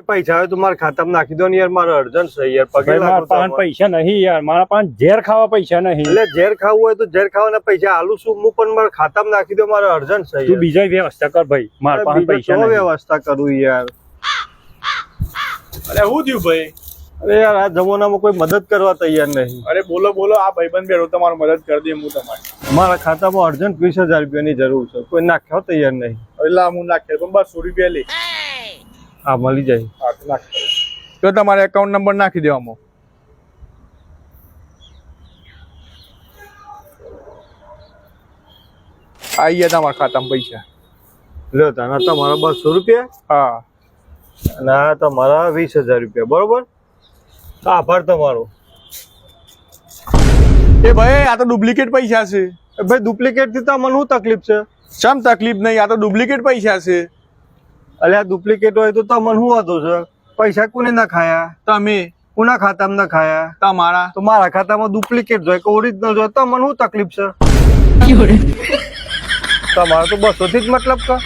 પૈસા હોય તો મારા ખાતામાં નાખી દો ને યાર, મારે અર્જન્ટ છે યાર, પગે ભાઈ મારા લાગો પાસે પૈસા નહીં યાર, મારા પાસે ઝેર ખાવા પૈસા નહીં. એટલે ઝેર ખાવું હોય તો ઝેર ખાવાના પૈસા આલું છું હું, પણ મારા ખાતામાં નાખી દો, મારે અર્જન્ટ છે તું બીજા વ્યવસ્થા કર ભાઈ, મારા પાસે પૈસા શું નહીં. વ્યવસ્થા કરું યાર? અરે શું થયું ભાઈ? અરે યાર આ જમાનામાં કોઈ મદદ કરવા તૈયાર નહીં. અરે બોલો બોલો, આ ભાઈબંધ બેઠો તમારો મદદ કરી દે હું તમારી. મારા ખાતામાં અર્જન્ટ 20,000 રૂપિયાની જરૂર છે, કોઈ નાખ્યો તૈયાર નહીં. એટલે હું નાખે પણ 200 રૂપિયા લે. હા મળી જાય. હા તો નાખ. તો તમારે એકાઉન્ટ નંબર નાખી દેવામાં. આવી ગયા તમારા ખાતામાં પૈસા. લ્યો તાના તમારા 200 રૂપિયા હા અને આ તમારા 20,000 રૂપિયા, બરોબર? આભાર તમારો. એ ભાઈ આ તો ડુપ્લિકેટ પૈસા છે. ભાઈ ડુપ્લિકેટ થી તો મને શું તકલીફ છે? ચમ તકલીફ નહીં, આ તો ડુપ્લિકેટ પૈસા છે. અલ્યા ડુપ્લિકેટ હોય તો તમને શું વાંધો છે? પૈસા કોને ના ખાયા? તમે કોના ખાતામાં ના ખાયા? તમારા તો મારા ખાતામાં ડુપ્લિકેટ જોઈએ કે ઓરિજિનલ જોઈએ તો મને શું તકલીફ છે? તમારે તો 200 થી જ મતલબ કે